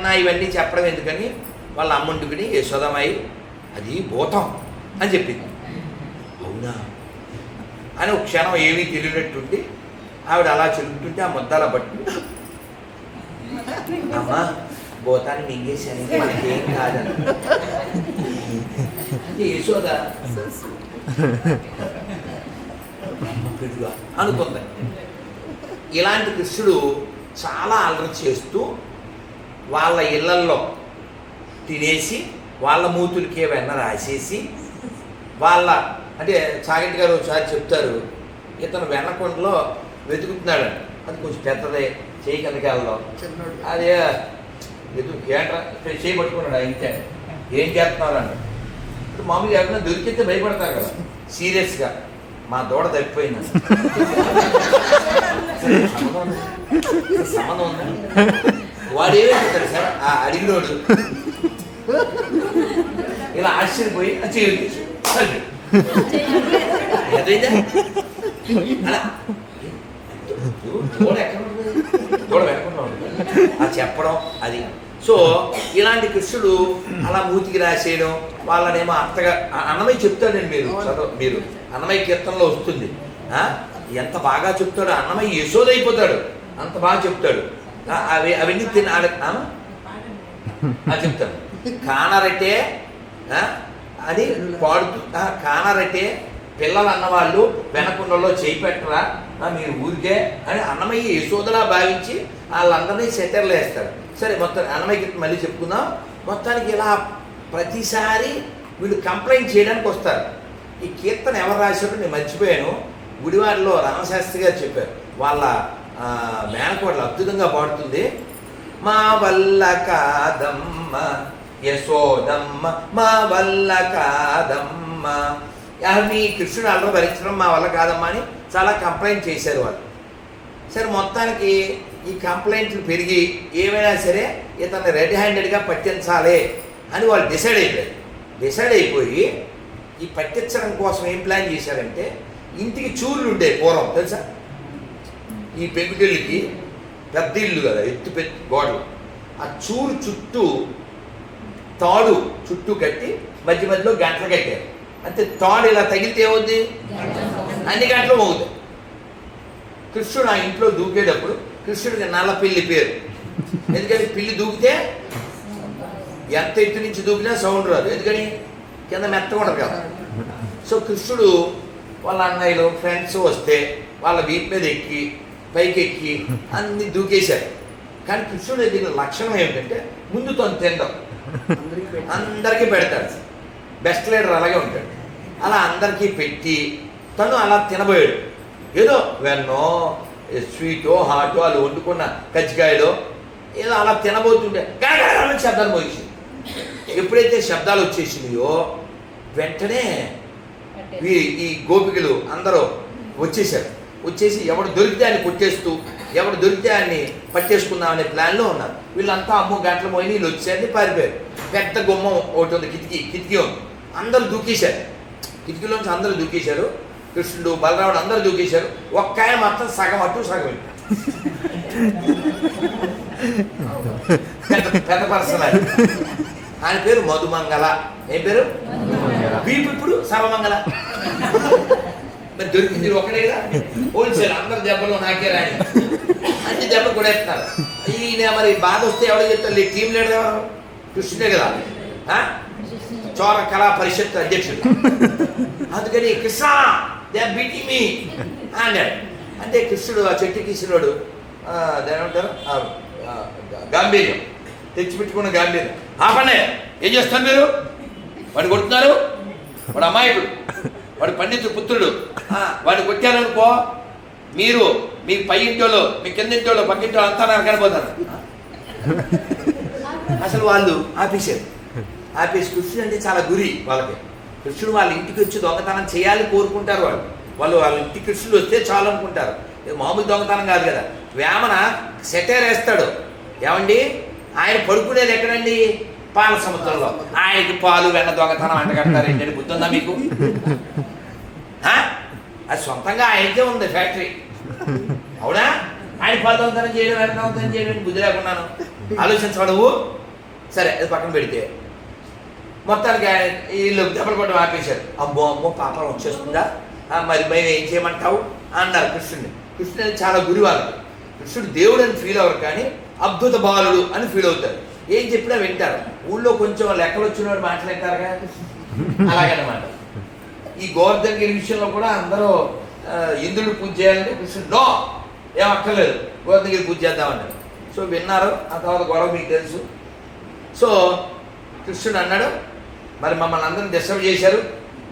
వెన్న ఇవన్నీ చెప్పడం ఎందుకని వాళ్ళ అమ్ముంటుకుని యశోదమాయి అది భూతం అని చెప్పింది. అవునా అని ఒక క్షణం ఏమీ తెలియనట్టుండి ఆవిడ అలా చెల్లుతుంటే ఆ ముద్ద అలా పట్టుకుంటే అమ్మా భూతాన్ని మింగేశాను మనకేం కాదని యశోద అనుకుంది. ఇలాంటి కృష్ణుడు చాలా అల్లరి చేస్తూ వాళ్ళ ఇళ్లల్లో తినేసి వాళ్ళ మూతులకే వెన్న రాసేసి వాళ్ళ అంటే చాగంటి గారు ఒకసారి చెప్తారు, ఇతను వెన్నకొండలో వెతుకుతున్నాడు, అది కొంచెం పెద్దదే చేయి కిందకెళ్ళలో అదే ఏంట్రా చేయి పట్టుకున్నాడు ఇంతే ఏం చేస్తున్నారు అంటే ఇప్పుడు మామూలుగా ఎవరైనా దొరికితే భయపడతారు కదా సీరియస్గా మా దూడ తప్పిపోయింది సంబంధం ఉందా వాడు ఏమవుతాడు సార్ ఆ అడిగినోడు ఇలా ఆశ్చర్యపోయి చేయాలి అలా దూడ ఎక్కడ దూడ వెనకుండా ఉంటుంది ఆ చెప్పడం అది. సో ఇలాంటి కృష్ణుడు అలా మూతికి రాసేయడం వాళ్ళనేమో అత్తగా అన్నమయ్య చెప్తాడండి మీరు అన్నమయ్య కీర్తనలో వస్తుంది ఎంత బాగా చెప్తాడు అన్నమయ్య యశోదైపోతాడు అంత బాగా చెప్తాడు. అవన్నీ చెప్తాడు కానరటే అని పాడుతూ కానరటే పిల్లలు అన్నవాళ్ళు వెనకుండలో చేయి పెట్టరా మీరు ఊరికే అని అన్నమయ్య యశోదలా భావించి వాళ్ళందరినీ సెటర్లు వేస్తాడు. సరే మొత్తం అన్నమయ్య కీర్తన మళ్ళీ చెప్పుకుందాం. మొత్తానికి ఇలా ప్రతిసారి వీళ్ళు కంప్లైంట్ చేయడానికి వస్తారు. ఈ కీర్తన ఎవరు రాశారో నేను మర్చిపోయాను. గుడివాడలో రామశాస్త్రి గారు చెప్పారు, వాళ్ళ మేనకోడలు అద్భుతంగా పాడుతుంది. మా వల్ల కాదమ్మ యశోదమ్మ మా వల్ల కాదమ్మ మీ కృష్ణుడు అల్లరి భరించడం మా వల్ల కాదమ్మా అని చాలా కంప్లైంట్ చేశారు వాళ్ళు. సరే మొత్తానికి ఈ కంప్లైంట్లు పెరిగి ఏమైనా సరే ఇతన్ని రెడ్ హ్యాండెడ్గా పట్టించాలి అని వాళ్ళు డిసైడ్ అయిపోయి ఈ పట్టించడం కోసం ఏం ప్లాన్ చేశారంటే ఇంటికి చూర్లు ఉండేవి పూర్వం తెలుసా, ఈ పెంకుటిల్లుకి పెద్ద ఇల్లు కదా ఎత్తు గోడలు, ఆ చూరు చుట్టూ తాడు చుట్టూ కట్టి మధ్య మధ్యలో గంటలు కట్టారు. అంటే తాడు ఇలా తగిలితే ఏమవుద్ది అన్ని గంటలు మోగుతాయి. కృష్ణుడు ఆ ఇంట్లో దూకేటప్పుడు కృష్ణుడికి నల్ల పిల్లి పేరు, ఎందుకని పిల్లి దూకితే ఎంత ఎత్తు నుంచి దూకినా సౌండ్ రాదు, ఎందుకని కింద మెత్తగా ఉండదు కదా. సో కృష్ణుడు వాళ్ళ అన్నయ్యలు ఫ్రెండ్స్ వస్తే వాళ్ళ వీటి మీద ఎక్కి పైకి ఎక్కి అన్ని దూకేశారు. కానీ కృష్ణుడు దీని లక్షణం ఏమిటంటే ముందు తను తినడం అందరికీ పెడతాడు, బెస్ట్ లీడర్ అలాగే ఉంటాడు. అలా అందరికీ పెట్టి తను అలా తినబోయాడు. ఏదో వెన్నో స్వీటో హాటో వాళ్ళు వండుకున్న కజ్జికాయలో ఏదో అలా తినబోతుంటే శబ్దాలు మోగించింది. ఎప్పుడైతే శబ్దాలు వచ్చేసినాయో వెంటనే ఈ గోపికలు అందరూ వచ్చేసి ఎవడు దొరికితే ఆయన కొట్టేస్తూ ఎవడు దొరికితే ఆయన్ని పట్టేసుకుందామనే ప్లాన్లో ఉన్నారు. వీళ్ళంతా అమ్మో గంటల పోయి వీళ్ళు వచ్చేసి పారిపోయారు. పెద్ద గుమ్మం ఒకటి ఉంది, కిటికీ ఉంది, అందరూ దూకేశారు. కిటికీలోంచి అందరూ దూకేశారు. కృష్ణుడు బలరాముడు అందరూ దూకేశారు. ఒక్క ఆయన మాత్రం సగం అటు సగం పెద్ద పర్సన్ ఆయన పేరు మధుమంగళ. ఏం పేరు? వీపు ఇప్పుడు సర్వమంగళ. మరి దొరికింది ఒకటే కదా, హోల్సేల్ అందరు దెబ్బలు నాకే రాని అన్ని దెబ్బలు కూడా ఎత్తున్నారు. ఈయన మరి బాధ వస్తే ఎవడో చెప్తారు, టీం లీడర్ ఎవరు? కృష్ణుడే కదా, చోర కళా పరిషత్ అధ్యక్షుడు. అందుకని కృష్ణ దే ఆర్ బీటింగ్ మీ అన్నాడు. అంటే కృష్ణుడు ఆ చెట్టు కిసినోడు దాని ఏమంటారు గాంభీర్యం తెచ్చిపెట్టుకున్న గాంభీర్యం. ఆపండి, ఏం చేస్తారు మీరు? వాడు కొడుతున్నారు, వాడు అమాయకుడు, వాడు పండితుడు పుత్రుడు, వాడు కొట్టారనుకో మీరు మీ పై ఇంటోళ్ళు మీ కింద ఇంటోళ్ళు పక్కింటోళ్ళు అంతా నాకు కనబోతారు. అసలు వాళ్ళు ఆపేసి కృష్ణుడు అంటే చాలా గురి వాళ్ళకి. కృష్ణుడు వాళ్ళ ఇంటికి వచ్చి దొంగతనం చేయాలి కోరుకుంటారు. వాళ్ళు వాళ్ళ ఇంటికి కృష్ణుడు వస్తే చాలు అనుకుంటారు. మామూలు దొంగతనం కాదు కదా. వేమన సెటైర్ వేస్తాడు, ఏమండి ఆయన పడుకునేది ఎక్కడండి? పాల సముద్రంలో. ఆయనకి పాలు వెన్న దొంగతనం అంట కడతారేంటండి, గుర్తుందా మీకు? అది సొంతంగా ఆయనకే ఉంది ఫ్యాక్టరీ, అవునా? ఆయన పదవంతనం చేయడం వెనకవంతనం చేయడం బుద్ధి లేకున్నాను ఆలోచించబడవు. సరే అది పక్కన పెడితే మొత్తానికి ఆయన వీళ్ళు దెబ్బలు కొట్టడం ఆపేశారు. అమ్మో అమ్మో పాపం వచ్చేస్తుందా, మరి మేము ఏం చేయమంటావు అన్నారు కృష్ణుడిని. కృష్ణుడు చాలా గురి వాళ్ళకి. కృష్ణుడు దేవుడు అని ఫీల్ అవ్వరు, కానీ అద్భుత బాలుడు అని ఫీల్ అవుతారు. ఏం చెప్పినా వింటారు. ఊళ్ళో కొంచెం లెక్కలు వచ్చినవాడు మాట్లాడతారుగా, అలాగనమాట. ఈ గోవర్ధనగిరి విషయంలో కూడా అందరూ ఇంద్రుడు పూజ చేయాలంటే కృష్ణుడు నో, ఏం అక్కర్లేదు, గోవర్ధనగిరి పూజ చేద్దామన్నాడు. సో విన్నారు. ఆ తర్వాత గొడవ మీకు తెలుసు. సో కృష్ణుడు అన్నాడు, మరి మమ్మల్ని అందరిని డిస్టర్బ్ చేశారు,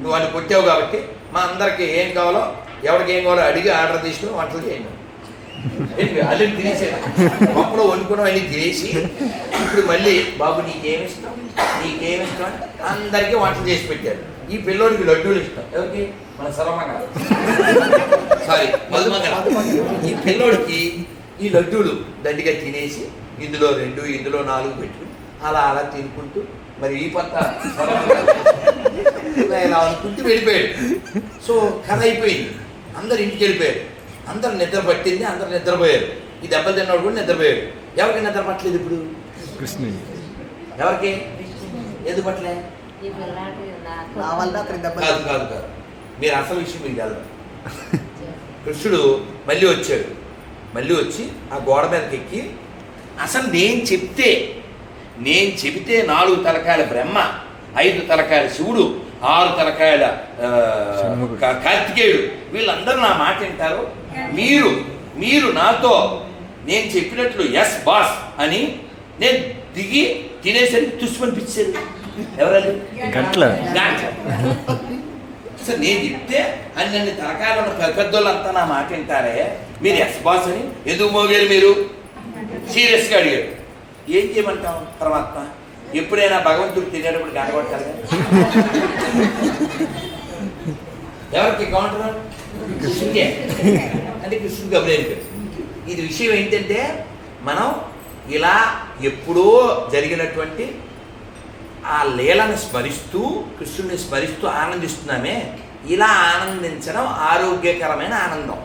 నువ్వు అని కొట్టావు కాబట్టి మా అందరికి ఏం కావాలో ఎవరికి ఏం కావాలో అడిగి ఆర్డర్ తీసుకుని వంటలు చేయండి. అల్లు తినేసాను, పప్పులో వండుకున్నాం అన్నీ తినేసి ఇప్పుడు మళ్ళీ బాబు నీకేమిష్టం నీకేమిష్టం అని అందరికీ వంటలు చేసి పెట్టారు. ఈ పిల్లోడికి లడ్డూలు ఇష్టం. ఎవరికి? మన సరమంగ సారీ మధుమంగ. ఈ పిల్లోడికి ఈ లడ్డూలు దండిగా తినేసి ఇందులో 2 ఇందులో 4 పెట్టుకుని అలా అలా తినుకుంటూ మరి ఈ పక్క ఇలా అనుకుంటూ వెళ్ళిపోయాడు. సో కథ అయిపోయింది. అందరు ఇంటికి వెళ్ళిపోయారు. అందరు నిద్ర పట్టింది, అందరు నిద్రపోయారు. ఈ దెబ్బలు తిన్నవాడు కూడా నిద్రపోయాడు. ఎవరికి నిద్ర పట్టలేదు ఇప్పుడు? కృష్ణుడు. ఎవరికి ఎందుకు పట్టలే? కాదు కాదు కాదు, మీరు అసలు విషయం మీకు కాదు. కృష్ణుడు మళ్ళీ వచ్చాడు. మళ్ళీ వచ్చి ఆ గోడ మీదకి ఎక్కి అసలు నేను చెబితే 4 తలకాయల బ్రహ్మ, 5 తలకాయల శివుడు, 6 తలకాయల కార్తికేయుడు, వీళ్ళందరూ నా మాట వింటారు. మీరు నాతో నేను చెప్పినట్లు ఎస్ బాస్ అని నేను దిగి తినేసరికి తుస్మనిపించారు. ఎవరది? గంటల. అసలు నేను చెప్తే అన్ని తలకాయలు ఉన్న పెద్దోళ్ళంతా నా మాట వింటారే, మీరు ఎస్ బాస్ అని ఎందుకు మోగారు మీరు? సీరియస్గా అడిగాడు. ఏం చేయమంటాం పరమాత్మ? ఎప్పుడైనా భగవంతుడు తినేటప్పుడు గంటగొట్టాలి. ఎవరికి కౌంటర్? కృష్ణుడికే. అంటే కృష్ణుడికి అభినయించాడు. ఇది విషయం ఏంటంటే మనం ఇలా ఎప్పుడో జరిగినటువంటి ఆ లీలను స్మరిస్తూ కృష్ణుడిని స్మరిస్తూ ఆనందిస్తున్నామే. ఇలా ఆనందించడం ఆరోగ్యకరమైన ఆనందం,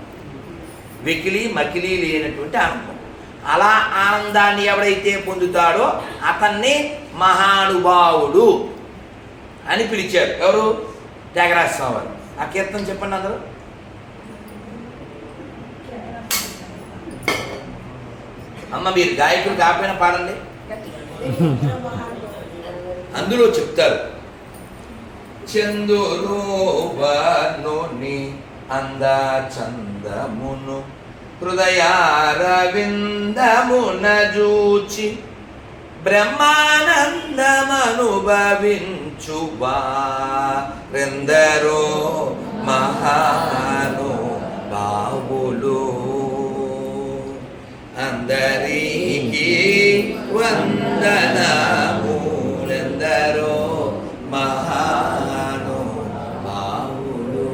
వెకిలి మకిలి లేనటువంటి ఆనందం. అలా ఆనందాన్ని ఎవడైతే పొందుతాడో అతన్ని మహానుభావుడు అని పిలిచారు. ఎవరు? త్యాగరాజ స్వామి వారు. ఆ కీర్తన చెప్పండి అందరూ. అమ్మ మీరు గాయకులు కాకపోయినా పాడండి. అందులో చెప్తారు, చందును వర్ణుని అందా చందమును హృదయారవిందమున జూచి బ్రహ్మానందమనుభవించు వారెందరో మహాను బావులు. అందరికీ వందనములెందరో మహాను బావులు.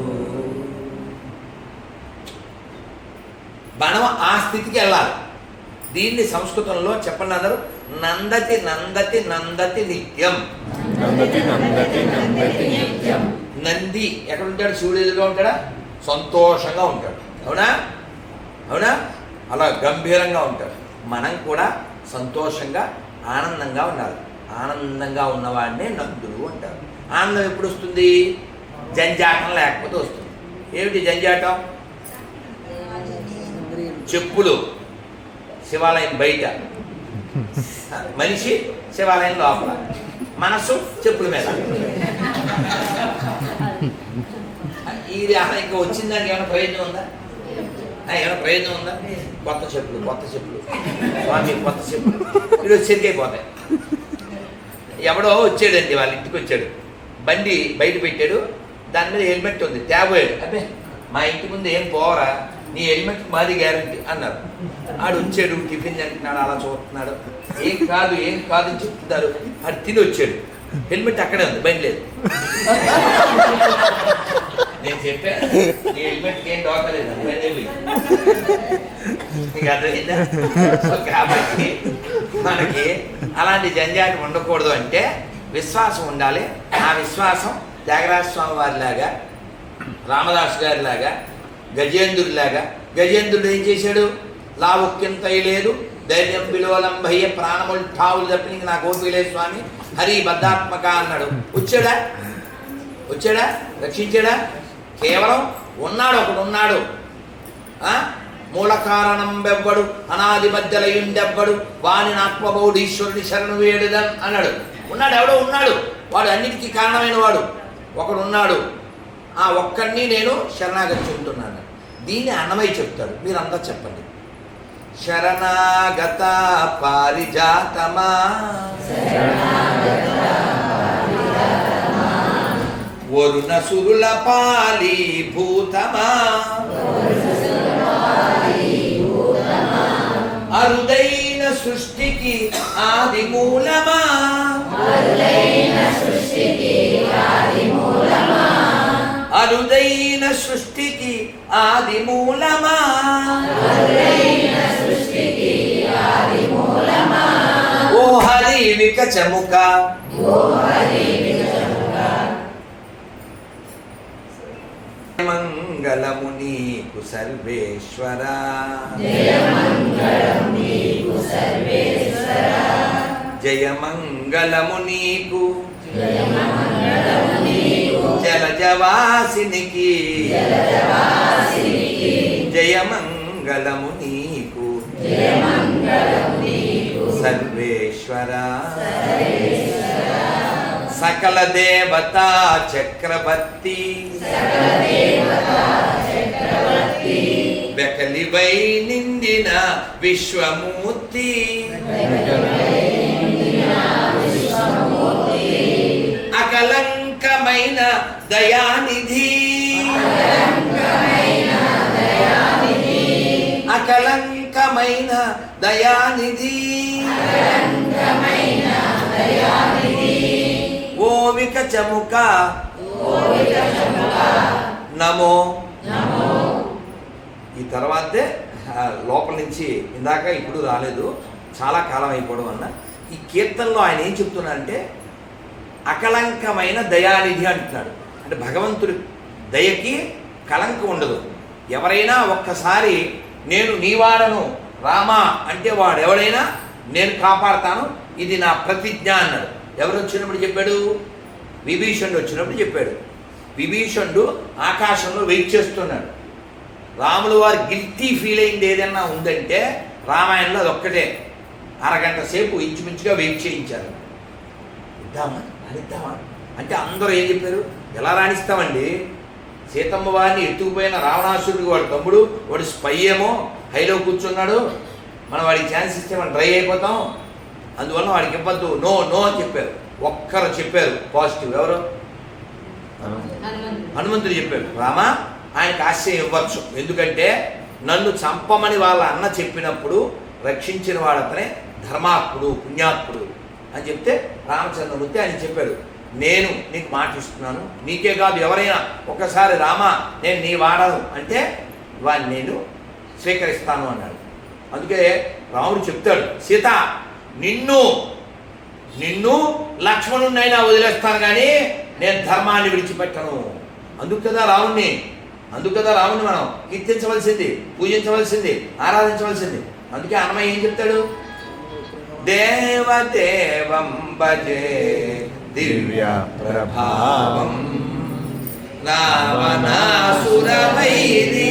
మనం ఆ స్థితికి వెళ్ళాలి. దీన్ని సంస్కృతంలో చెప్పండి అందరూ. నందతి నందతి నందతి నిత్యం. నంది ఎక్కడ ఉంటాడు? శివుడు ఎదురుగా ఉంటాడా? సంతోషంగా ఉంటాడు. అవునా? అవునా? అలా గంభీరంగా ఉంటాడు. మనం కూడా సంతోషంగా ఆనందంగా ఉండాలి. ఆనందంగా ఉన్నవాడినే నందుడు అంటారు. ఆనందం ఎప్పుడు వస్తుంది? జంజాటం లేకపోతే వస్తుంది. ఏమిటి జంజాటం? చెప్పులు శివాలయం బయట, మనిషి శివాలయం లోపల, మనసు చెప్పుల మీద. ఇది ఇంకా వచ్చిందానికి ఏమైనా ప్రయోజనం ఉందా? ఏమైనా ప్రయోజనం ఉందా? కొత్త చెప్పులు స్వామి, కొత్త చెప్పులు ఈరోజు చెరికైపోతాయి. ఎవడో వచ్చాడండి, వాళ్ళ ఇంటికి వచ్చాడు, బండి బయట పెట్టాడు, దాని మీద హెల్మెట్ ఉంది, తేబోయాడు. అబ్బే మా ఇంటి ముందు ఏం పోవరా, నీ హెల్మెట్ మాది గ్యారంటీ అన్నారు. ఆడు వచ్చాడు, టిఫిన్ తింటున్నాడు, అలా చూస్తున్నాడు. ఏం కాదు అని చెప్తున్నారు. ఆడు తిని వచ్చాడు, హెల్మెట్ అక్కడే ఉంది, బండి లేదు. నేను చెప్పాను నీ హెల్మెట్కి ఏం డోకలేదు, అర్థమైందా? కాబట్టి మనకి అలాంటి జంజాటం ఉండకూడదు అంటే విశ్వాసం ఉండాలి. ఆ విశ్వాసం త్యాగరాజ స్వామి వారిలాగా, రామదాస్ గారిలాగా, గజేంద్రుడిలాగా. గజేంద్రుడు ఏం చేశాడు? లావుక్యంత లేదు, ధైర్యం విలోలం భయ్య ప్రాణములు ఠావులు తప్పి నాకు ఓపిక లేదు స్వామి, హరి బద్ధాత్మక అన్నాడు. వచ్చాడా? వచ్చాడా? రక్షించాడా? కేవలం ఉన్నాడు, ఒకడు ఉన్నాడు. మూల కారణం బెవ్వడు అనాది మధ్యలయుండెవ్వడు వాని ఆత్మబౌఢీశ్వరుడి శరణు వేడుదన్ అన్నాడు. ఉన్నాడు, ఎవడో ఉన్నాడు, వాడు అన్నిటికీ కారణమైన వాడు ఒకడు ఉన్నాడు. ఆ ఒక్కడిని నేను శరణాగతి చెబుతున్నాను. దీన్ని అన్నమయ్య చెప్తాడు, మీరంతా చెప్పండి. శరణాగత పారిజాతమా వరుణ సురుల పాలి భూతమా అరుదైన సృష్టికి ఆది మూలమా అరుదైన సృష్టికి ఆది మూలమా ఓ హరి వికచముఖ మంగళము నీకు సర్వేశ్వర జయ మంగళము నీకు జలజవాసినికి జయ మంగళము నీకు సర్వేశ్వర సకల దేవతా చక్రవర్తి బెకలివై నిందిన విశ్వమూర్తి అకలంకమైన దయానిధి అకలంకమైన దయానిధి ఓ వికచముఖ నమో. ఈ తర్వాతే లోపల నుంచి ఇందాక ఇప్పుడు రాలేదు, చాలా కాలం అయిపోవడం వల్ల ఈ కీర్తనలో ఆయన ఏం చెప్తున్నాడంటే అకలంకమైన దయానిధి అంటున్నాడు. అంటే భగవంతుడి దయకి కలంకం ఉండదు. ఎవరైనా ఒక్కసారి నేను నీవాడను రామా అంటే వాడు ఎవడైనా నేను కాపాడతాను, ఇది నా ప్రతిజ్ఞ అన్నాడు. ఎవరు వచ్చినప్పుడు చెప్పాడు? విభీషణుడు వచ్చినప్పుడు చెప్పాడు. విభీషణుడు ఆకాశంలో వెయిట్ చేస్తున్నాడు. రాములు వారు గిల్టీ ఫీల్ అయింది ఏదైనా ఉందంటే రామాయణంలో అది ఒక్కటే. అరగంట సేపు ఇంచుమించుగా వెయిట్ చేయించారు. ఇద్దామా రాణిద్దామా అంటే అందరూ ఏం చెప్పారు? ఎలా రాణిస్తామండి, సీతమ్మ వారిని ఎత్తుకుపోయిన రావణాసురుడికి వాడు తమ్ముడు, వాడు స్పై ఏమో హైలో కూర్చున్నాడు, మనం వాడికి ఛాన్స్ ఇస్తే మనం డ్రై అయిపోతాం, అందువల్ల వాడికి ఇవ్వద్దు, నో నో అని చెప్పారు. ఒక్కరు చెప్పారు పాజిటివ్, ఎవరు? హనుమంతుడు చెప్పాడు, రామా ఆయనకు ఆశ్రయం ఇవ్వచ్చు, ఎందుకంటే నన్ను చంపమని వాళ్ళ అన్న చెప్పినప్పుడు రక్షించిన వాడతనే ధర్మాత్ముడు పుణ్యాత్ముడు అని చెప్తే రామచంద్రమూర్తి ఆయన చెప్పాడు, నేను నీకు మాట ఇస్తున్నాను, నీకే కాదు ఎవరైనా ఒకసారి రామా నేను నీ వాడను అంటే వాడిని నేను స్వీకరిస్తాను అన్నాడు. అందుకే రాముడు చెప్తాడు, సీత నిన్ను నిన్ను లక్ష్మణుడినైనా వదిలేస్తాను కానీ నేను ధర్మాన్ని విడిచిపెట్టను. అందుకు కదా రాముణ్ణి మనం కీర్తించవలసింది, పూజించవలసింది, ఆరాధించవలసింది. అందుకే అన్నమయ్య ఏం చెప్తాడు? దేవదేవం భజే దివ్య ప్రభావం రావణాసురవైరి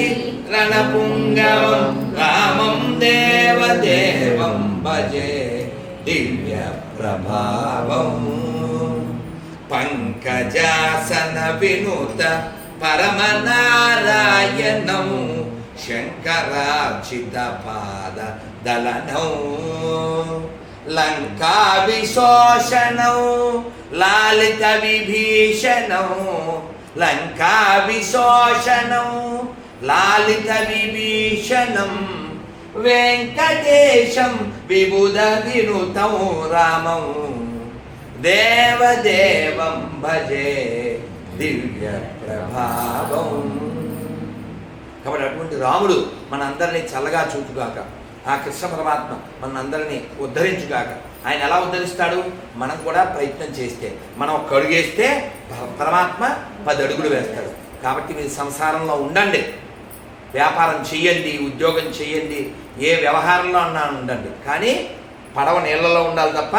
రణపుంగవం రామం దేవదేవం భజే దివ్య ప్రభావం పంకజాసన వినుత పరమనారాయణం శంకరార్చిత పాద దళనం లంకా విశోషణం లాలిత విభీషణం లంకా విశోషణం లాలిత విభీషణం వెంకటేశం విబుధ వినుతం రామం దేవదేవం భజే దివ్య ప్రభావం. కాబట్టి అటువంటి రాముడు మనందరినీ చల్లగా చూచుగాక, ఆ కృష్ణ పరమాత్మ మనందరినీ ఉద్ధరించుగాక. ఆయన ఎలా ఉద్ధరిస్తాడు? మనం కూడా ప్రయత్నం చేస్తే, మనం ఒక్క అడుగు వేస్తే పరమాత్మ 10 అడుగులు వేస్తాడు. కాబట్టి మీరు సంసారంలో ఉండండి, వ్యాపారం చెయ్యండి, ఉద్యోగం చెయ్యండి, ఏ వ్యవహారంలో అన్నా ఉండండి, కానీ పడవ నీళ్ళలో ఉండాలి తప్ప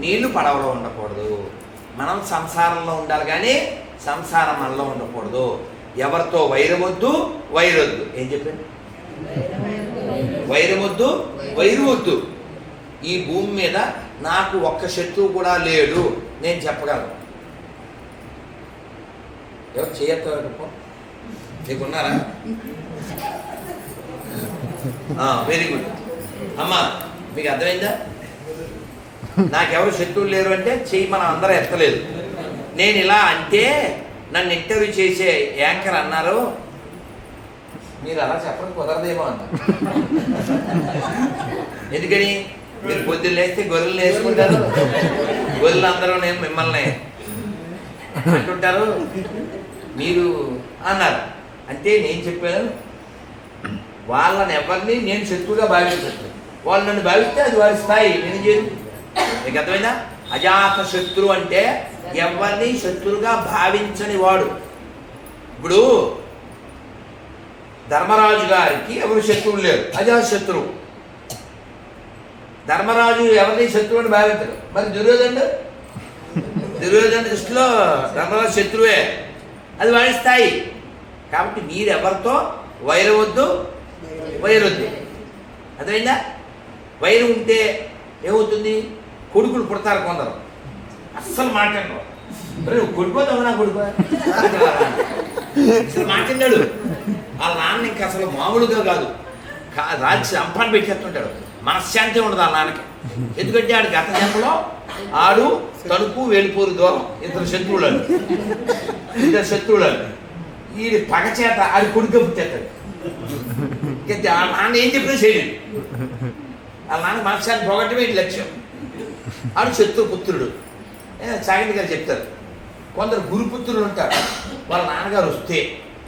నీళ్లు పడవలో ఉండకూడదు. మనం సంసారంలో ఉండాలి కానీ సంసారం మనలో ఉండకూడదు. ఎవరితో వైరవద్దు, వైరొద్దు. ఏం చెప్పాను? వైరవద్దు, వైరు వద్దు. ఈ భూమి మీద నాకు ఒక్క శత్రువు కూడా లేడు నేను చెప్పగలను. ఎవరు చేయొద్దు? నీకున్నారా? వెరీ గుడ్ అమ్మా, మీకు అర్థమైందా? నాకెవరు శత్రువులు లేరు అంటే చెయ్యి మనం అందరూ ఎత్తలేదు. నేను ఇలా అంటే నన్ను ఇంటర్వ్యూ చేసే యాంకర్ అన్నారు, మీరు అలా చెప్పడం కుదరదేమో అన్న. ఎందుకని? మీరు పొద్దున్న లేస్తే గొర్రెలు వేసుకుంటారు, గొర్రెలు అందరూ నేను మిమ్మల్ని అంటుంటారు మీరు అన్నారు. అంటే నేను చెప్పాను, వాళ్ళని ఎవరిని నేను శత్రువుగా భావించట్లేదు. వాళ్ళు నన్ను భావిస్తే అది వారి స్థాయి. నేను చేయను. మీకు అర్థమైందా? అజాత శత్రువు అంటే ఎవరిని శత్రువుగా భావించని వాడు. ఇప్పుడు ధర్మరాజు గారికి ఎవరు శత్రువులు లేరు, అజాత శత్రువు. ధర్మరాజు ఎవరిని శత్రువు అని భావించడు. మరి దుర్యోధన దృష్టిలో ధర్మరాజు శత్రువే, అది వాడి స్థాయి. కాబట్టి మీరెవరితో వైరవద్దు, వైరొద్దు. అర్థమైందా? వైరం ఉంటే ఏమవుతుంది? కొడుకులు పుడతారు కొందరు, అస్సలు మాట్లాడరు. నువ్వు కొడుకోదావు, నా కొడుకు అసలు మాట్లాడాడు. వాళ్ళ నాన్న ఇంకా అసలు మామూలుగా కాదు, రాజ్య అంపాన్ని పెట్టేస్తుంటాడు. మనశ్శాంతి ఉండదు ఆ నాన్నకి. ఎందుకంటే ఆడు గత జన్మలో ఆడు తణుకు వేలిపోరు దూరం ఇద్దరు శత్రువులను వీడి పగ చేత ఆడి కొడుకు పుట్టేస్తాడు. ఆ నాన్న ఏం చెప్పినా చేయలేదు. వాళ్ళ నాన్న మనశ్శాంతి పోగొట్టమే వీడి లక్ష్యం. ఆడు శత్రు పుత్రుడు. చాగంటి గారు చెప్తారు, కొందరు గురుపుత్రులు ఉంటారు. వాళ్ళ నాన్నగారు వస్తే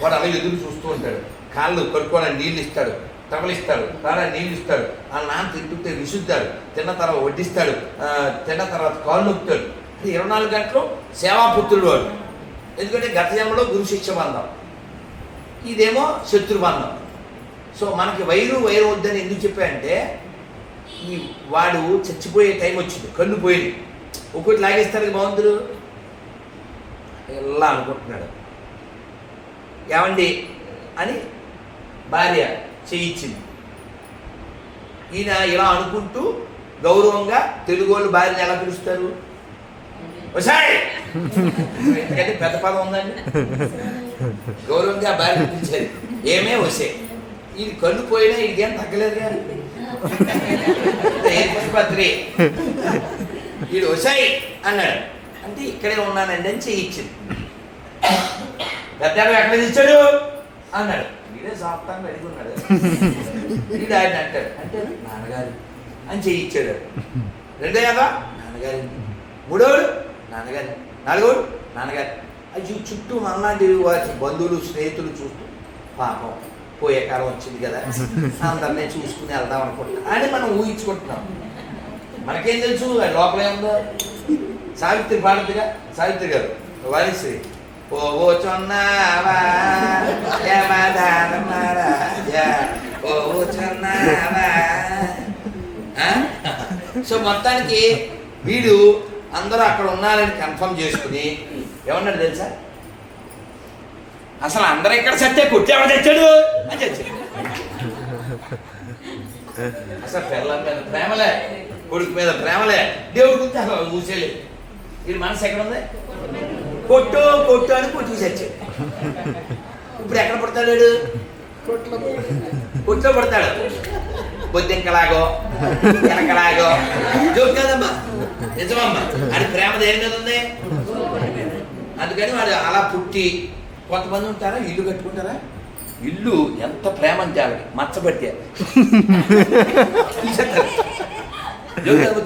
వాడు అలా ఎదురు చూస్తూ ఉంటాడు. కాళ్ళు కడుక్కోవడానికి నీళ్ళు ఇస్తాడు, తమలిస్తాడు, తాడానికి నీళ్ళు ఇస్తాడు. వాళ్ళ నాన్న తింటుంటే విసుద్దాడు, తిన్న తర్వాత వడ్డిస్తాడు, తిన్న తర్వాత కాళ్ళు నొక్కుతాడు. 24 గంటలు సేవాపుత్రుడు వాడు. ఎందుకంటే గత జన్మలో గురు శిక్ష బంధం, ఇదేమో శత్రు బంధం. సో మనకి వైరు వద్దని ఎందుకు చెప్పాయంటే, ఈ వాడు చచ్చిపోయే టైం వచ్చింది, కళ్ళు పోయింది, ఒకటి లాగేస్తాడు బాగుందరు ఇలా అనుకుంటున్నాడు. ఏమండి అని భార్య చేయించింది. ఈయన ఇలా అనుకుంటూ గౌరవంగా తెలుగు వాళ్ళు భార్యని ఎలా పిలుస్తారు? వసాయ్. ఎందుకంటే పెద్ద పదం ఉందండి. గౌరవంగా భార్య పిలిచేది ఏమే వసే. ఇది కళ్ళు పోయినా ఇదేం తగ్గలేదు కానీ పుష్పత్రి వీడు వసాయి అన్నాడు. అంటే ఇక్కడే ఉన్నానండి అని చేయించింది. పెద్దాడు ఎక్కడ తెచ్చాడు అన్నాడు. వీడే సాప్తాన్ని అడుగున్నాడు. వీడు ఆయన అంటాడు, అంటే నాన్నగారు అని చేయించాడు. రెండో కదా నాన్నగారు, మూడోడు నాన్నగారు, నాలుగోడు నాన్నగారు. అది చుట్టూ మనలాంటి వారి బంధువులు స్నేహితులు చూస్తూ పాపం పోయే కాలం వచ్చింది కదా, అందరినీ చూసుకుని వెళ్దాం అనుకుంటున్నాం అని మనం ఊహించుకుంటున్నాం. మనకేం తెలుసు లోపల ఏముందో? సావిత్రి పాడుతుగా, సావిత్రి గారు వారిశ్రీ ఓ చొన్నావా ఓ చొన్నావా. సో మొత్తానికి వీడు అందరూ అక్కడ ఉన్నారని కన్ఫర్మ్ చేసుకుని ఏమన్నాడు తెలుసా? అసలు అందరూ ఇక్కడ సత్తే కుట్టి ఎవరు తెచ్చాడు అని తెచ్చాడు. అసలు పిల్లల మీద ప్రేమలే, కొడుకు మీద ప్రేమలే, దేవుడి గురించి అసలు ఊసేలేదు. వీడి మనసు ఎక్కడ ఉంది? కొట్టు కొట్టు అని కొట్టి చచ్చాడు. ఇప్పుడు ఎక్కడ పడతాడు? కొట్లో పడతాడు. బొద్దింకలాగో వెనకలాగో. జోక్ కదమ్మా, నిజమమ్మా. అది ప్రేమ దేని మీద ఉంది? అందుకని వాడు అలా పుట్టి. కొంతమంది ఉంటారా ఇల్లు కట్టుకుంటారా, ఇల్లు ఎంత ప్రేమ అంటే వాళ్ళకి మచ్చబట్టే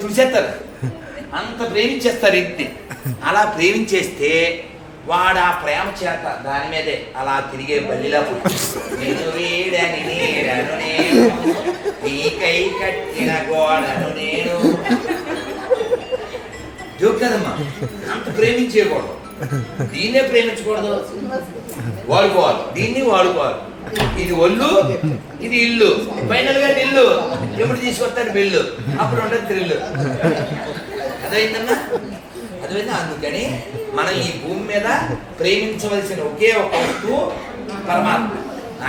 తుడిచేస్తారు, అంత ప్రేమించేస్తారు ఇంటిని. అలా ప్రేమించేస్తే వాడు ఆ ప్రేమ చేత దాని మీదే అలా తిరిగే బల్లిలా నేను వీడని నీడను నేను, నీకై కట్టిన గోడను నేను. జోక్ కదమ్మా, అంత ప్రేమించేయకూడదు. దీన్నే ప్రేమించకూడదు, వాడుకోవాలి. దీన్ని వాడుకోవాలి. ఇది ఒళ్ళు, ఇది ఇల్లు. ఫైనల్ గా ఇల్లు ఎప్పుడు తీసుకొస్తాడు బిల్లు, అప్పుడు ఉండదు థ్రిల్లు. అదైందన్నా, అదైందా? అందుకని మనం ఈ భూమి మీద ప్రేమించవలసిన ఒకే ఒక వస్తువు పరమాత్మ.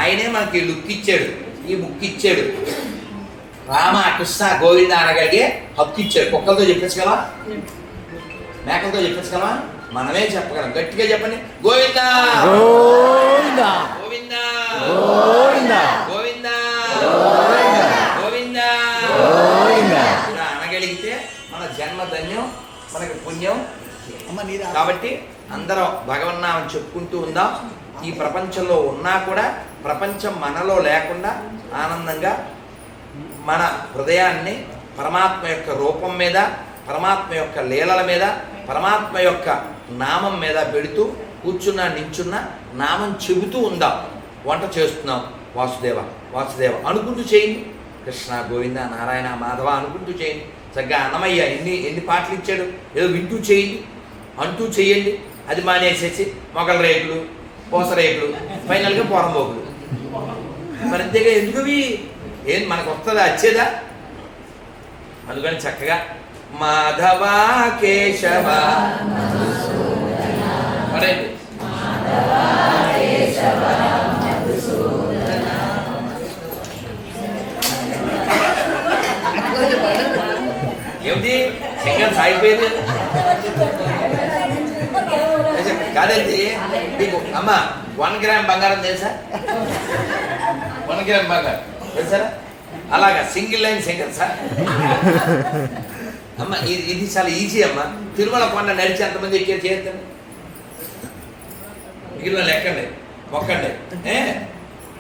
ఆయనే మనకి లుక్ ఇచ్చాడు, ఈ బుక్ ఇచ్చాడు. రామ కృష్ణ గోవింద అనగలిగే హక్కు ఇచ్చాడు. కుక్కలతో చెప్పేసుకోవా, మేకలతో చెప్పేసుకోవా? మనమే చెప్పగలం. గట్టిగా చెప్పండి, గోవింద గోవింద గోవింద గోవింద గోవింద గోవింద అనగలిగితే మన జన్మ ధన్యం, మనకి పుణ్యం. కాబట్టి అందరం భగవన్నామని చెప్పుకుంటూ ఉందాం. ఈ ప్రపంచంలో ఉన్నా కూడా ప్రపంచం మనలో లేకుండా ఆనందంగా మన హృదయాన్ని పరమాత్మ యొక్క రూపం మీద, పరమాత్మ యొక్క లీలల మీద, పరమాత్మ యొక్క నామం మీద పెడుతూ కూర్చున్నా నించున్నా నామం చెబుతూ ఉందాం. వంట చేస్తున్నాం, వాసుదేవ వాసుదేవ అనుకుంటూ చేయండి. కృష్ణ గోవింద నారాయణ మాధవ అనుకుంటూ చేయండి. చక్కగా అన్నమయ్య ఎన్ని పాటలు ఇచ్చాడు, ఏదో వింటూ చేయండి, అంటూ చేయండి. అది మానేసేసి మొగల రేకులు, పూస రేకులు, ఫైనల్గా పోరంబోకులు. మరి అంతేగా ఎందుకవి? ఏం మనకు వస్తుందా, వచ్చేదా? అందుకని చక్కగా మాధవ కేశవ ఏమిటి సింగర్ సాగిపోయింది కాదండి. మీకు అమ్మ 1 గ్రామ్ బంగారం తెలుసా? 1 గ్రామ్ బంగారం తెలుసారా? అలాగా సింగిల్ లైన్ సింగర్ సార్ అమ్మ. ఇది చాలా ఈజీ అమ్మ. తిరుమల కొండ నడిచి ఎంతమంది ఎక్కే చేస్తాను? మిగిలిన లెక్కండి, మొక్కండి.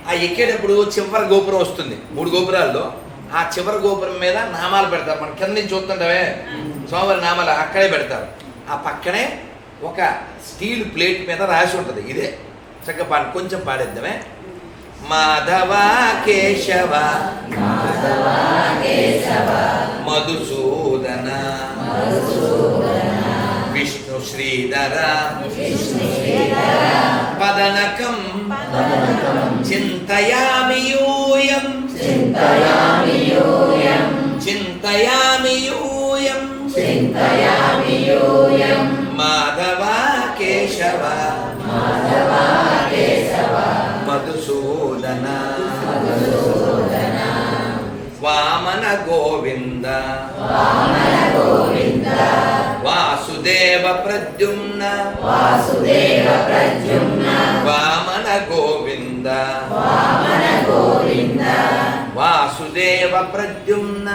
ఆ ఎక్కేటప్పుడు చివరి గోపురం వస్తుంది, 3 గోపురాల్లో. ఆ చివరి గోపురం మీద నామాలు పెడతారు. మనం కింద నుంచి చూస్తుంటావే స్వామివారి నామాలు అక్కడే పెడతారు. ఆ పక్కనే ఒక స్టీల్ ప్లేట్ మీద రాసి ఉంటుంది. ఇదే చక్కగా పాడు, కొంచెం పాడేద్దామే. మాధవ కేశవ మధుసూదన విష్ణు శ్రీధర పదనకం చింతయామి యూయం చింతయామి యూయం మాధవ కేశవ మధుసూదన వామన గోవింద వాసుదేవ ప్రద్యుమ్న వామన గోవింద వాసుదేవ ప్రద్యుమ్న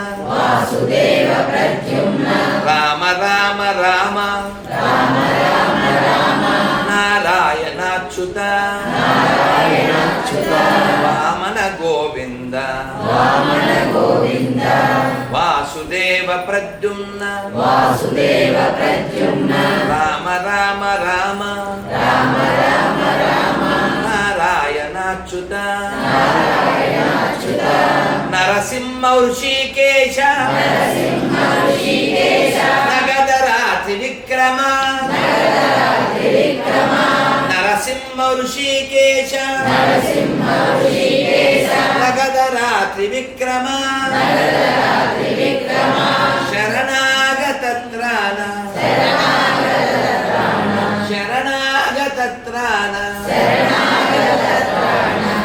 రామ రామ రామ నారాయణాచ్యుత వామన గోవింద వాసుదేవ ప్రద్యుమ్న రామ రామ రామ నారాయణాచ్యుత నరసింహ ఋషికేశ నగదరాతి విక్రమ నరసింహ ఋషికేశ నగదరాత్రి విక్రమ శరణాగత త్రాణ శరణాగత త్రాణ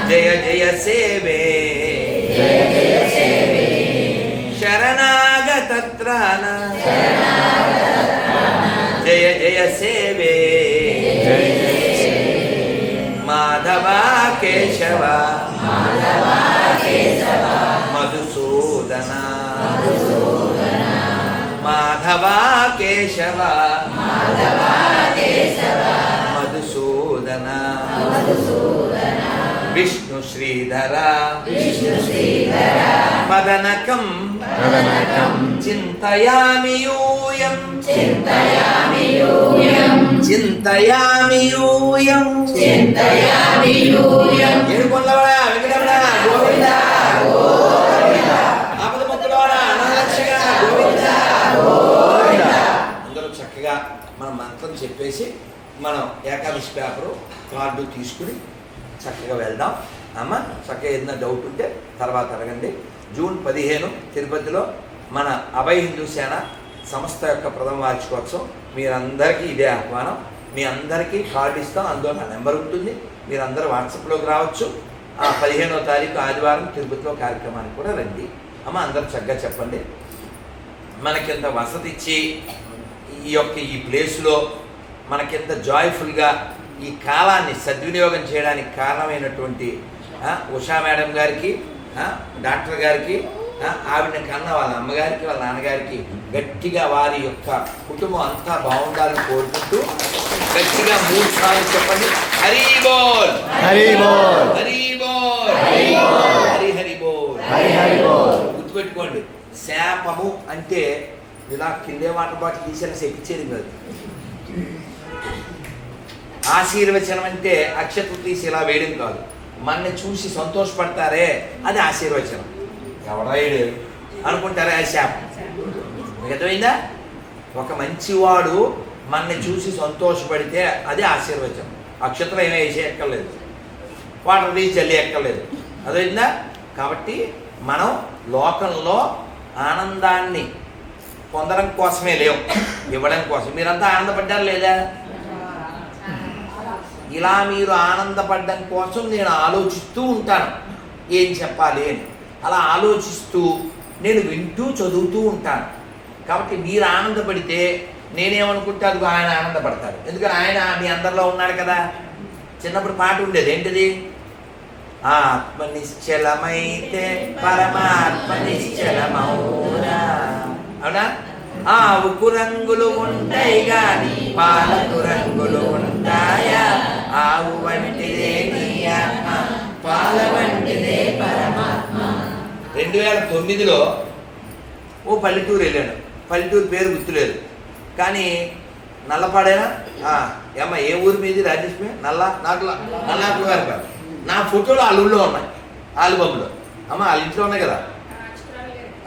జయ జయ సేవే శరణాగత త్రాణ జయ జయ సేవే మాధవ కేశవ మధుసూదన మాధవ కేశవ మధుసూదన విష్ణు శ్రీధర పదనకం చింతయామి యూయం ఏడుకొండలవాడా వెంకటరమణ గోవింద ఆపద మొక్కులవాడా అనాథరక్షగా గోవింద. అందరూ చక్కగా మన మంత్రం చెప్పేసి మనం ఏకాదశి పేపరు కార్డు తీసుకుని చక్కగా వెళ్దాం. అమ్మ చక్కగా ఏదైనా డౌట్ ఉంటే తర్వాత అడగండి. జూన్ 15 తిరుపతిలో మన అభయ హిందూ సేన సంస్థ యొక్క ప్రథమ వార్షికోత్సవం. మీరందరికీ ఇదే ఆహ్వానం. మీ అందరికీ కార్డు ఇస్తాం, అందులో నా నెంబర్ ఉంటుంది. మీరందరూ వాట్సాప్లోకి రావచ్చు. 15వ తారీఖు ఆదివారం తిరుపతిలో కార్యక్రమానికి కూడా రండి. అమ్మ అందరూ చక్కగా చెప్పండి. మనకింత వసతి ఇచ్చి ఈ ప్లేస్లో మనకింత జాయ్ఫుల్గా ఈ కాలాన్ని సద్వినియోగం చేయడానికి కారణమైనటువంటి ఉషా మేడం గారికి, డాక్టర్ గారికి, ఆవిడ కన్న వాళ్ళ అమ్మగారికి, వాళ్ళ నాన్నగారికి గట్టిగా వారి యొక్క కుటుంబం అంతా బాగుండాలని కోరుకుంటూ గట్టిగా 3 సార్లు చెప్పండి. హరి బోల్, హరి బోల్, హరి బోల్, హరి హరి బోల్, హరి హరి బోల్. గుర్తుపెట్టుకోండి, శాపము అంటే ఇలా కిందే వాటర్ బాటిల్ తీసేసి ఎక్కించేది కాదు. ఆశీర్వచనం అంటే అక్షతలు తీసి ఇలా వేయడం కాదు. మనని చూసి సంతోషపడతారే అది ఆశీర్వచనం. ఎవడాయుడు అనుకుంటారే అది శాపం. మిగతాయిందా? ఒక మంచివాడు మనని చూసి సంతోషపడితే అది ఆశీర్వచనం. అక్షతలు ఏమీ వేసే ఎక్కర్లేదు, వాటర్ తీసి చల్లి ఎక్కర్లేదు. అదైందా? కాబట్టి మనం లోకంలో ఆనందాన్ని పొందడం కోసమే లేవు, ఇవ్వడం కోసం. మీరంతా ఆనందపడ్డారు లేదా? ఇలా మీరు ఆనందపడడం కోసం నేను ఆలోచిస్తూ ఉంటాను ఏం చెప్పాలి అని. అలా ఆలోచిస్తూ నేను వింటూ చదువుతూ ఉంటాను. కాబట్టి మీరు ఆనందపడితే నేనేమనుకుంటే అది ఆయన ఆనందపడతాడు. ఎందుకని ఆయన మీ అందరిలో ఉన్నాడు కదా. చిన్నప్పుడు పాట ఉండేది, ఏంటిది? ఆత్మ నిశ్చలమైతే పరమాత్మ నిశ్చలమౌనా. అవునా? ఆవుకు రంగులు ఉంటాయి కానీ పాలకు రంగులు ఉంటాయా? ఆవు వంటిదే నీ ఆత్మ, పాల వంటిదే పరమాత్మ. 2009లో ఓ పల్లెటూరు వెళ్ళాను. పల్లెటూరు పేరు గుర్తులేదు కానీ నల్లపాడేనా ఏమ్మ ఏ ఊరి మీది రాజేష్ నల్లాకుల గారి పేరు. నా ఫోటోలు వాళ్ళ ఊళ్ళో ఉన్నాయి, ఆల్బమ్లో. అమ్మ వాళ్ళ ఇంట్లో ఉన్నాయి కదా,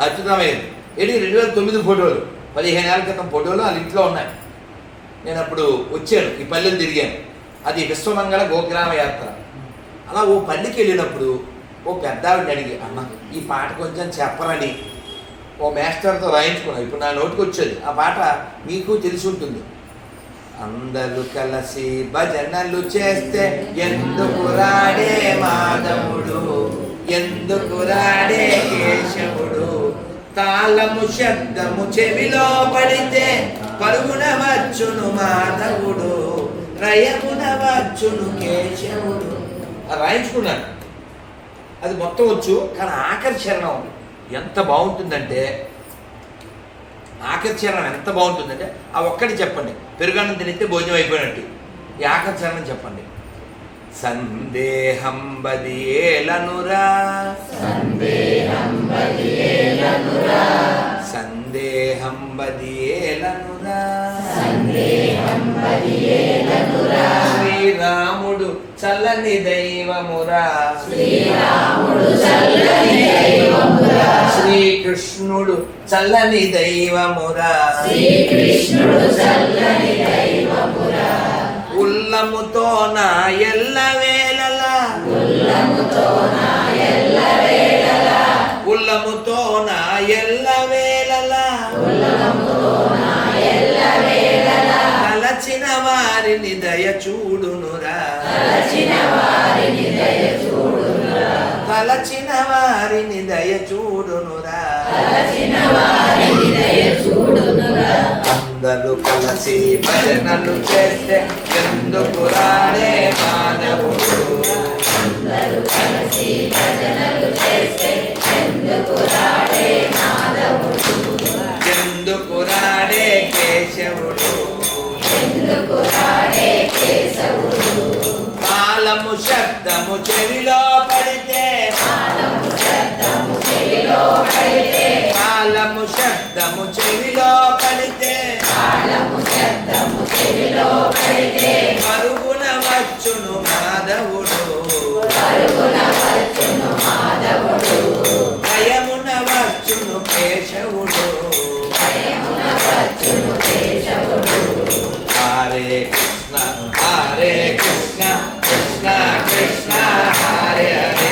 అచ్యుతమయ్య. ఏంటి 2009 ఫోటోలు, 15 ఏళ్ళ క్రితం ఫోటోలు వాళ్ళ ఇంట్లో ఉన్నాయి. నేను అప్పుడు వచ్చాను, ఈ పల్లెలు తిరిగాను. అది విశ్వమంగళ గోగ్రామ యాత్ర. అలా ఓ పల్లెకి వెళ్ళినప్పుడు ఓ పెద్ద ఆవిడని అడిగి, అమ్మ ఈ పాట కొంచెం చెప్పరని ఓ మాస్టర్తో రాయించుకున్నాను. ఇప్పుడు నా నోటికి వచ్చేది ఆ పాట, మీకు తెలిసి ఉంటుంది. అందరూ కలిసి భజనలు చేస్తే ఎందుకు రాడే మాధవుడు, ఎందుకు రాడే కేశవుడు, తాళము శబ్దము చెవిలో పడితే పరుగున వచ్చును మాధవుడు, రయమున వచ్చును కేశవుడు. అది రాయించుకున్నాను. అది మొత్తం వచ్చు కానీ ఆకర్షణం ఎంత బాగుంటుందంటే, ఆకర్షణం ఎంత బాగుంటుందంటే ఆ ఒక్కటి చెప్పండి. పెరుగన్నం తినితే భోజనం అయిపోయినట్టు ఈ ఆకర్షణం చెప్పండి. సందేహం బదియేలనురా, సందేహం బదియేలనురా, సందేహం బదియేలనురా, సందేహం బదియేలనురా. శ్రీరాముడు చల్లని దైవమురా, శ్రీరాముడు చల్లని దైవమురా, శ్రీకృష్ణుడు చల్లని దైవమురా, శ్రీకృష్ణుడు చల్లని దైవమురా. ఉల్లముతో నా ఎల్లవేళలా, ఉల్లముతో నా ఎల్లవేళలా, ఉల్లముతో నా ఎల్లవేళలా, ఉల్లముతో నా ఎల్లవేళలా. తలచిన వారిని దయ చూడునురా, తలచిన వారిని దయ చూడునురా, తలచిన వారిని దయ చూడునురా, తలచిన వారిని దయ చూడునురా. అందరూ కలిసి భజనలు చేస్తే ఎందుకు రాడే మాధవుడు, అందరూ కలిసి భజనలు చేస్తే ఎందుకు రాడే మాధవుడు, ఎందుకు రాడే కేశవుడు, ఎందుకు రాడే కేశవుడు. తాళము శబ్దము చెవిలో పడితే, తాళము శబ్దము చెవిలో పడితే, తాళము శబ్దము చెవిలో పడితే, తాళము శబ్దము చెవిలో పడితే పరుగున వచ్చును మాధవుడు, పరుగున వచ్చును మాధవుడు, భయమున వచ్చును కేశవుడు, భయమున వచ్చును కేశవుడు. హరే కృష్ణ హరే కృష్ణ కృష్ణ కృష్ణ హరే హరే.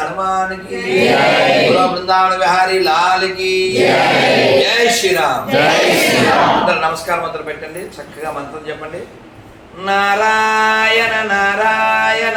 హనుమానికి జై. బోలో బృందావన విహారీ లాల్కి జై శ్రీరామ్. జై శ్రీరామ్. అందరూ నమస్కారం మొదలు పెట్టండి, చక్కగా మంత్రం చెప్పండి. నారాయణ నారాయణ